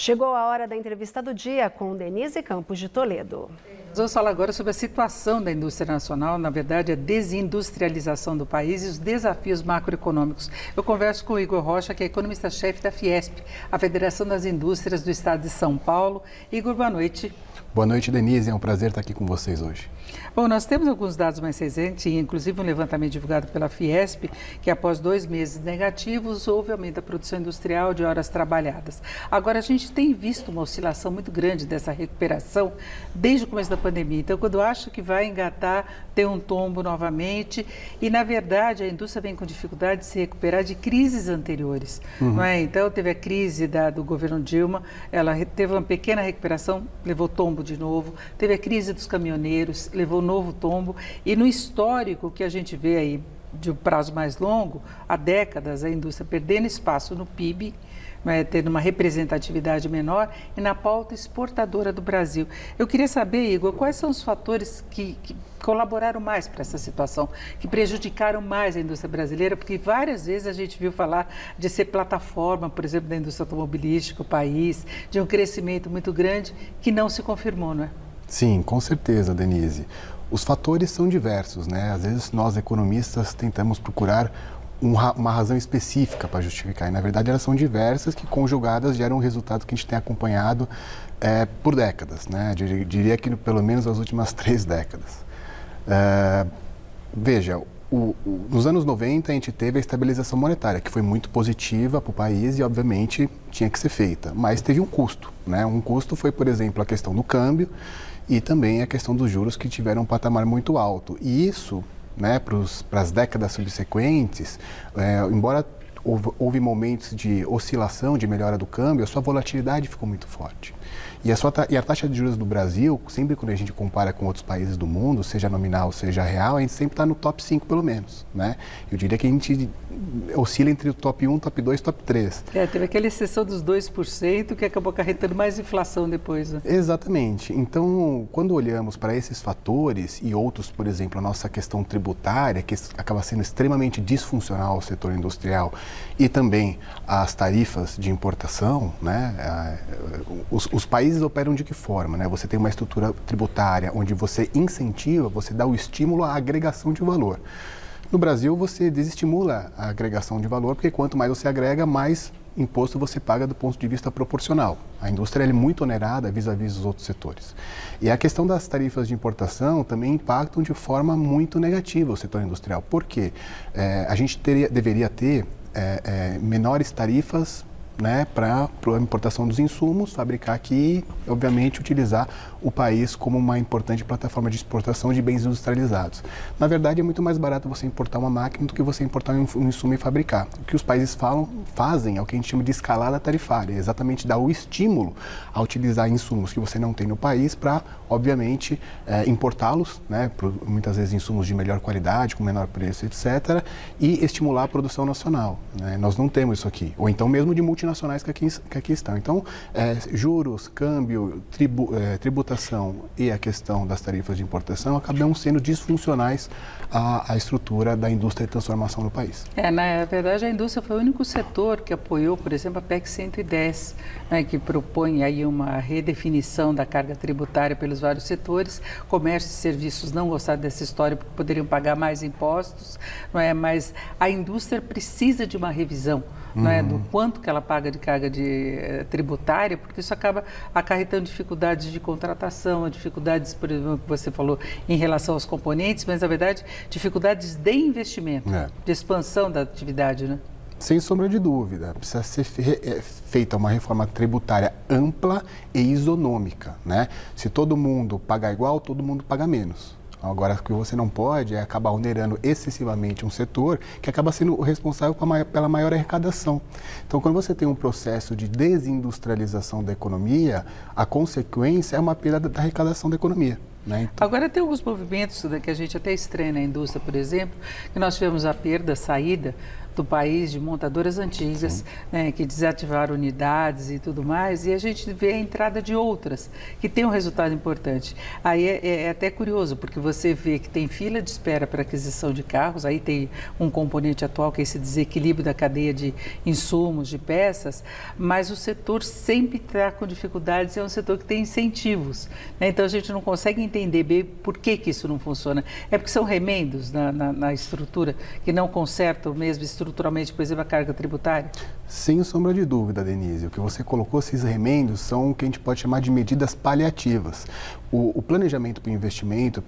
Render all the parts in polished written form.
Chegou a hora da entrevista do dia com Denise Campos de Toledo. Vamos falar agora sobre a situação da indústria nacional, na verdade a desindustrialização do país e os desafios macroeconômicos. Eu converso com o Igor Rocha, que é economista-chefe da Fiesp, a Federação das Indústrias do Estado de São Paulo. Igor, boa noite. Boa noite, Denise. É um prazer estar aqui com vocês hoje. Bom, nós temos alguns dados mais recentes, inclusive um levantamento divulgado pela Fiesp, que após 2 meses negativos, houve aumento da produção industrial de horas trabalhadas. Agora, a gente tem visto uma oscilação muito grande dessa recuperação desde o começo da pandemia. Então, quando eu acho que vai engatar, tem um tombo novamente. E, na verdade, a indústria vem com dificuldade de se recuperar de crises anteriores. Não é? Então, teve a crise do governo Dilma, ela teve uma pequena recuperação, levou tombo de novo. Teve a crise dos caminhoneiros, levou novo tombo. E no histórico que a gente vê aí de um prazo mais longo, há décadas, a indústria perdendo espaço no PIB, tendo uma representatividade menor e na pauta exportadora do Brasil. Eu queria saber, Igor, quais são os fatores que colaboraram mais para essa situação, que prejudicaram mais a indústria brasileira, porque várias vezes a gente viu falar de ser plataforma, por exemplo, da indústria automobilística, o país, de um crescimento muito grande que não se confirmou, não é? Sim, com certeza, Denise. Os fatores são diversos, né? Às vezes nós, economistas, tentamos procurar uma razão específica para justificar. E, na verdade, elas são diversas que, conjugadas, geram um resultado que a gente tem acompanhado por décadas, né? Diria que pelo menos as últimas 3 décadas. Veja, nos anos 90 a gente teve a estabilização monetária, que foi muito positiva para o país e, obviamente, tinha que ser feita. Mas teve um custo, né? Um custo foi, por exemplo, a questão do câmbio e também a questão dos juros, que tiveram um patamar muito alto. E isso, né, para as décadas subsequentes, embora houve momentos de oscilação, de melhora do câmbio, a sua volatilidade ficou muito forte. E a taxa de juros do Brasil, sempre quando a gente compara com outros países do mundo, seja nominal, seja real, a gente sempre está no top 5 pelo menos, né? Eu diria que a gente oscila entre o top 1, top 2 e top 3. Teve aquela exceção dos 2% que acabou acarretando mais inflação depois, né? Exatamente. Então, quando olhamos para esses fatores e outros, por exemplo, a nossa questão tributária, que acaba sendo extremamente disfuncional ao setor industrial, e também as tarifas de importação, né? Os países operam de que forma, né? Você tem uma estrutura tributária onde você incentiva, você dá o estímulo à agregação de valor. No Brasil, você desestimula a agregação de valor, porque quanto mais você agrega, mais imposto você paga do ponto de vista proporcional. A indústria é muito onerada vis-à-vis dos outros setores. E a questão das tarifas de importação também impactam de forma muito negativa o setor industrial. Por quê? A gente deveria ter menores tarifas, né, para a importação dos insumos, fabricar aqui e, obviamente, utilizar o país como uma importante plataforma de exportação de bens industrializados. Na verdade, é muito mais barato você importar uma máquina do que você importar um insumo e fabricar. O que os países fazem é o que a gente chama de escalada tarifária, exatamente dar o estímulo a utilizar insumos que você não tem no país para, obviamente, importá-los, né, muitas vezes insumos de melhor qualidade, com menor preço, etc., e estimular a produção nacional, né? Nós não temos isso aqui. Ou então mesmo de multinacionais que aqui estão. Então, juros, câmbio, tributação e a questão das tarifas de importação acabam sendo disfuncionais à estrutura da indústria de transformação no país. Na verdade, a indústria foi o único setor que apoiou, por exemplo, a PEC 110, né, que propõe aí uma redefinição da carga tributária pelos vários setores. Comércio e serviços não gostaram dessa história porque poderiam pagar mais impostos, não é? Mas a indústria precisa de uma revisão, não é, do quanto que ela paga de carga tributária, porque isso acaba acarretando dificuldades de contratação, dificuldades, por exemplo, que você falou em relação aos componentes, mas, na verdade, dificuldades de investimento, de expansão da atividade, né? Sem sombra de dúvida, precisa ser feita uma reforma tributária ampla e isonômica, né? Se todo mundo pagar igual, todo mundo paga menos. Agora, o que você não pode é acabar onerando excessivamente um setor que acaba sendo o responsável pela maior arrecadação. Então, quando você tem um processo de desindustrialização da economia, a consequência é uma perda da arrecadação da economia. né? Então, Agora, tem alguns movimentos que a gente até estranha na indústria, por exemplo, que nós tivemos a perda, a saída do país de montadoras antigas, né, que desativaram unidades e tudo mais, e a gente vê a entrada de outras, que tem um resultado importante. Aí é até curioso, porque você vê que tem fila de espera para aquisição de carros, aí tem um componente atual que é esse desequilíbrio da cadeia de insumos, de peças, mas o setor sempre está com dificuldades e é um setor que tem incentivos, né? Então a gente não consegue entender bem por que isso não funciona. É porque são remendos na estrutura que não consertam mesmo estruturalmente, por exemplo, a carga tributária? sem sombra de dúvida, Denise, o que você colocou, esses remendos, são o que a gente pode chamar de medidas paliativas. O planejamento para o investimento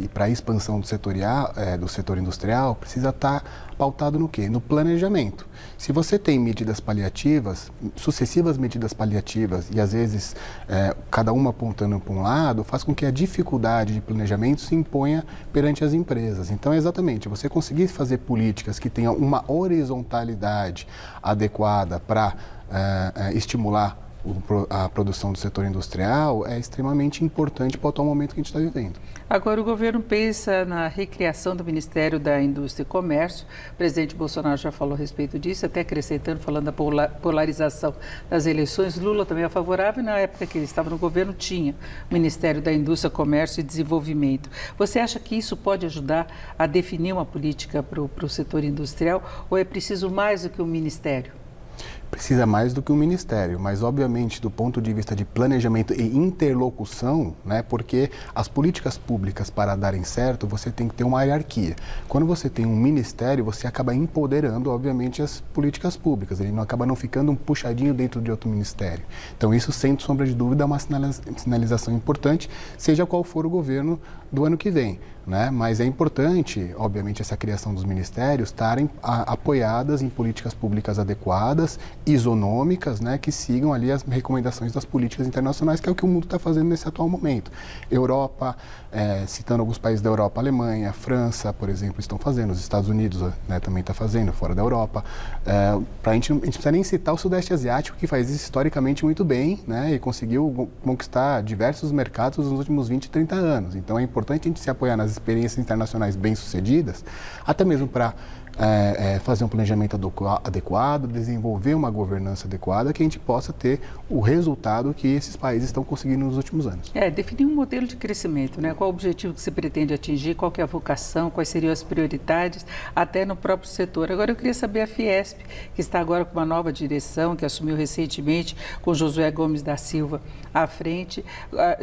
e para a expansão do setor industrial precisa estar pautado no quê? No planejamento. Se você tem medidas paliativas, sucessivas medidas paliativas, e às vezes cada uma apontando para um lado, faz com que a dificuldade de planejamento se imponha perante as empresas. Então, exatamente, você conseguir fazer políticas que tenham uma horizontalidade adequada para estimular a produção do setor industrial é extremamente importante para o atual momento que a gente está vivendo. Agora, o governo pensa na recriação do Ministério da Indústria e Comércio. O presidente Bolsonaro já falou a respeito disso, até acrescentando, falando da polarização das eleições. Lula também é favorável e na época que ele estava no governo tinha o Ministério da Indústria, Comércio e Desenvolvimento. Você acha que isso pode ajudar a definir uma política para o setor industrial ou é preciso mais do que um ministério? Precisa mais do que um ministério, mas obviamente do ponto de vista de planejamento e interlocução, né, porque as políticas públicas para darem certo, você tem que ter uma hierarquia. Quando você tem um ministério, você acaba empoderando, obviamente, as políticas públicas, ele não acaba não ficando um puxadinho dentro de outro ministério. Então isso, sem sombra de dúvida, é uma sinalização importante, seja qual for o governo do ano que vem, né? Mas é importante, obviamente, essa criação dos ministérios estarem apoiadas em políticas públicas adequadas, isonômicas, né, que sigam ali as recomendações das políticas internacionais, que é o que o mundo está fazendo nesse atual momento. Europa, citando alguns países da Europa, Alemanha, França, por exemplo, estão fazendo, os Estados Unidos, né, também está fazendo, fora da Europa. A gente não precisa nem citar o Sudeste Asiático, que faz isso historicamente muito bem, né, e conseguiu conquistar diversos mercados nos últimos 20, 30 anos. Então é importante a gente se apoiar nas experiências internacionais bem-sucedidas, até mesmo para fazer um planejamento adequado, desenvolver uma governança adequada, que a gente possa ter o resultado que esses países estão conseguindo nos últimos anos. Definir um modelo de crescimento, né? Qual o objetivo que você pretende atingir, qual que é a vocação, quais seriam as prioridades, até no próprio setor. Agora, eu queria saber a Fiesp, que está agora com uma nova direção, que assumiu recentemente, com Josué Gomes da Silva à frente.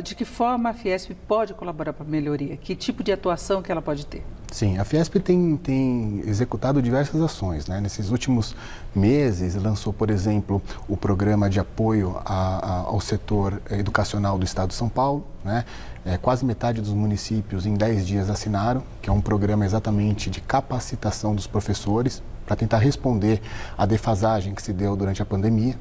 De que forma a Fiesp pode colaborar para a melhoria? Que tipo de atuação que ela pode ter? Sim, a Fiesp tem executado diversas ações, né? Nesses últimos meses, lançou, por exemplo, o programa de apoio ao setor educacional do Estado de São Paulo, né? Quase metade dos municípios em 10 dias assinaram, que é um programa exatamente de capacitação dos professores para tentar responder à defasagem que se deu durante a pandemia.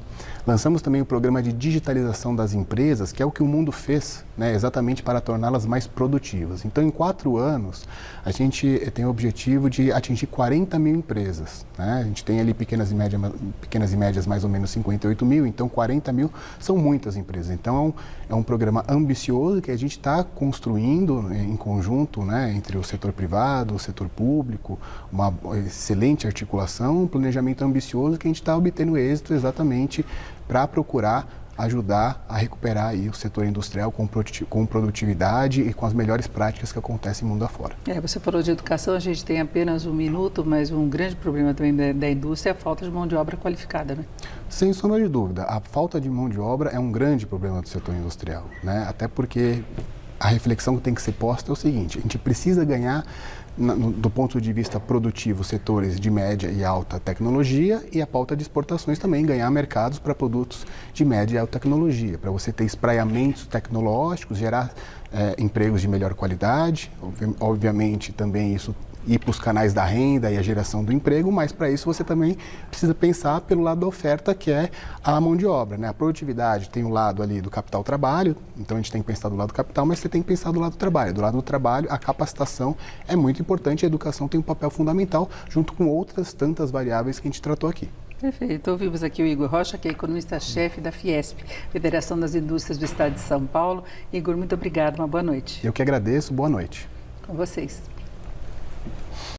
Lançamos também o programa de digitalização das empresas, que é o que o mundo fez, né, exatamente para torná-las mais produtivas. Então, em 4 anos, a gente tem o objetivo de atingir 40 mil empresas, né? A gente tem ali pequenas e médias mais ou menos 58 mil, então 40 mil são muitas empresas. Então, é um programa ambicioso que a gente está construindo em conjunto, né, entre o setor privado, o setor público, uma excelente articulação, um planejamento ambicioso que a gente está obtendo êxito exatamente para procurar ajudar a recuperar aí o setor industrial com produtividade e com as melhores práticas que acontecem no mundo afora. Você falou de educação, a gente tem apenas 1 minuto, mas um grande problema também da indústria é a falta de mão de obra qualificada, né? Sem sombra de dúvida, a falta de mão de obra é um grande problema do setor industrial, né? Até porque a reflexão que tem que ser posta é o seguinte: a gente precisa ganhar do ponto de vista produtivo, setores de média e alta tecnologia, e a pauta de exportações também, ganhar mercados para produtos de média e alta tecnologia, para você ter espraiamentos tecnológicos, gerar empregos de melhor qualidade, obviamente também isso ir para os canais da renda e a geração do emprego, mas para isso você também precisa pensar pelo lado da oferta, que é a mão de obra, né? A produtividade tem o lado ali do capital-trabalho, então a gente tem que pensar do lado do capital, mas você tem que pensar do lado do trabalho. Do lado do trabalho, a capacitação é muito importante, a educação tem um papel fundamental, junto com outras tantas variáveis que a gente tratou aqui. Perfeito. Ouvimos aqui o Igor Rocha, que é economista-chefe da Fiesp, Federação das Indústrias do Estado de São Paulo. Igor, muito obrigado, uma boa noite. Eu que agradeço, boa noite. Com vocês.